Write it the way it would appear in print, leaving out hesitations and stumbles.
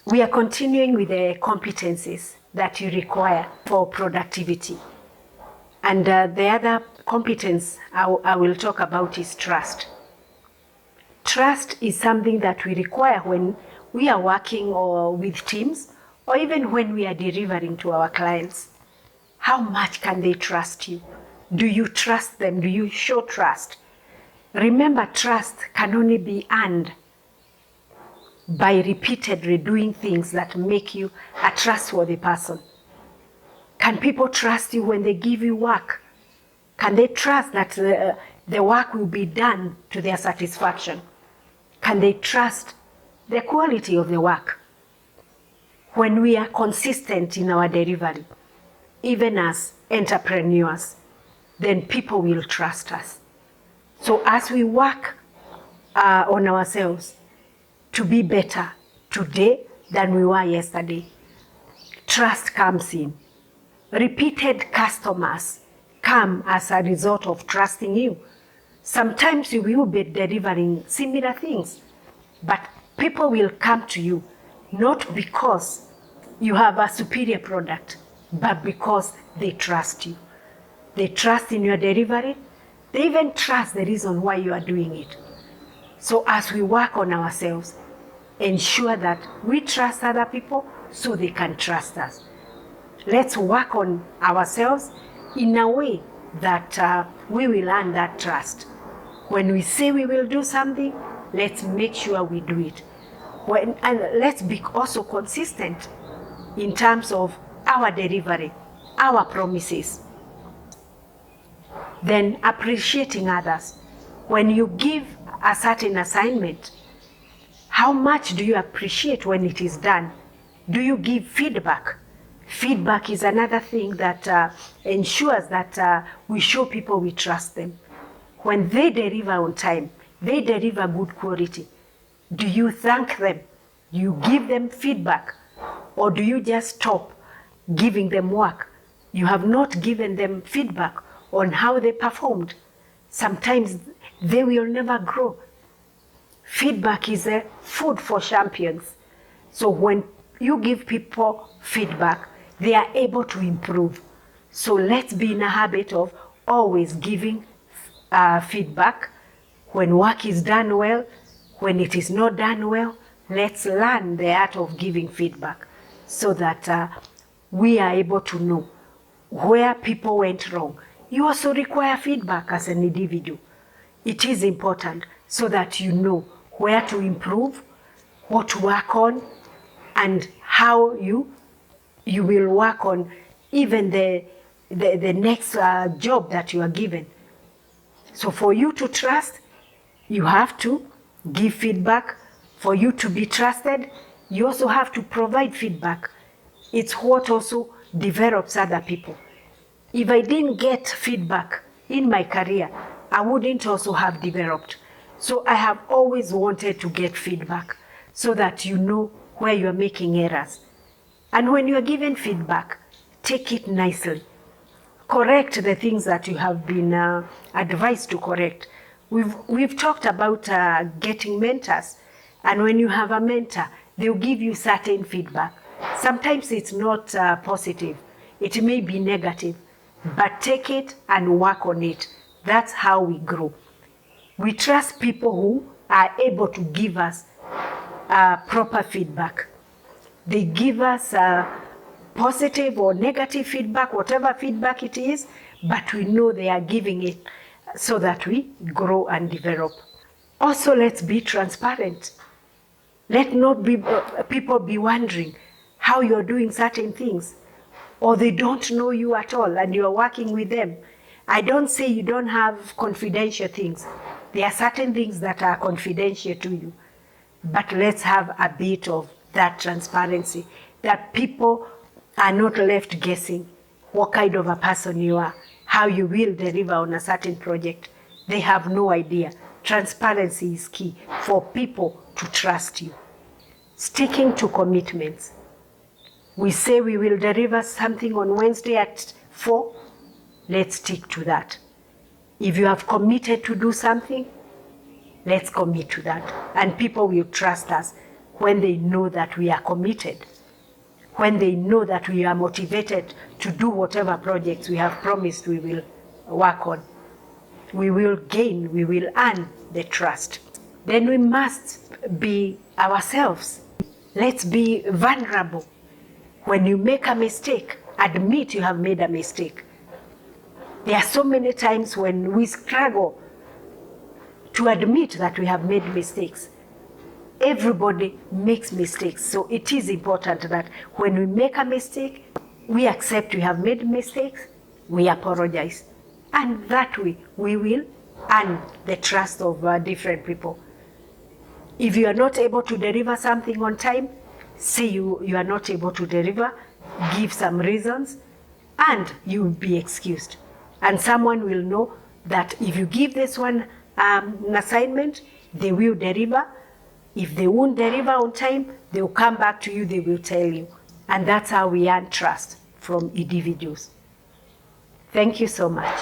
We are continuing with the competencies that you require for productivity. And the other competence I will talk about is trust. Trust is something that we require when we are working or with teams, or even when we are delivering to our clients. How much can they trust you? Do you trust them? Do you show trust? Remember, trust can only be earned by repeatedly doing things that make you a trustworthy person. Can people trust you when they give you work? Can they trust that the work will be done to their satisfaction? Can they trust the quality of the work? When we are consistent in our delivery, even as entrepreneurs, then people will trust us. So as we work on ourselves to be better today than we were yesterday, trust comes in. Repeated customers come as a result of trusting you. Sometimes you will be delivering similar things, but people will come to you not because you have a superior product, but because they trust you. They trust in your delivery. They even trust the reason why you are doing it. So as we work on ourselves, ensure that we trust other people so they can trust us. Let's work on ourselves in a way that we will earn that trust. When we say we will do something, let's make sure we do it. And let's be also consistent in terms of our delivery, our promises. Then appreciating others. When you give a certain assignment, how much do you appreciate when it is done? Do you give feedback? Feedback is another thing that ensures that we show people we trust them. When they deliver on time, they deliver good quality. Do you thank them? You give them feedback? Or do you just stop giving them work? You have not given them feedback on how they performed. Sometimes they will never grow. Feedback is a food for champions. So when you give people feedback, they are able to improve. So let's be in a habit of always giving feedback. When work is done well, when it is not done well, let's learn the art of giving feedback so that we are able to know where people went wrong. You also require feedback as an individual. It is important so that you know where to improve, what to work on, and how you will work on even the next job that you are given. So for you to trust, you have to give feedback. For you to be trusted, you also have to provide feedback. It's what also develops other people. If I didn't get feedback in my career, I wouldn't also have developed. So I have always wanted to get feedback so that you know where you are making errors. And when you are given feedback, take it nicely. Correct the things that you have been advised to correct. We've talked about getting mentors. And when you have a mentor, they'll give you certain feedback. Sometimes it's not positive. It may be negative. But take it and work on it. That's how we grow. We trust people who are able to give us proper feedback. They give us positive or negative feedback, whatever feedback it is, but we know they are giving it so that we grow and develop. Also, let's be transparent. Let not be people be wondering how you're doing certain things, or they don't know you at all and you're working with them. I don't say you don't have confidential things. There are certain things that are confidential to you. But let's have a bit of that transparency, that people are not left guessing what kind of a person you are, how you will deliver on a certain project. They have no idea. Transparency is key for people to trust you. Sticking to commitments. We say we will deliver something on Wednesday at 4. Let's stick to that. If you have committed to do something, let's commit to that. And people will trust us when they know that we are committed, when they know that we are motivated to do whatever projects we have promised we will work on. We will gain, we will earn the trust. Then we must be ourselves. Let's be vulnerable. When you make a mistake, admit you have made a mistake. There are so many times when we struggle to admit that we have made mistakes. Everybody makes mistakes, so it is important that when we make a mistake, we accept we have made mistakes, we apologize, and that way we will earn the trust of different people. If you are not able to deliver something on time, say you are not able to deliver, give some reasons, and you will be excused. And someone will know that if you give this one an assignment, they will deliver. If they won't deliver on time, they will come back to you, they will tell you. And that's how we earn trust from individuals. Thank you so much.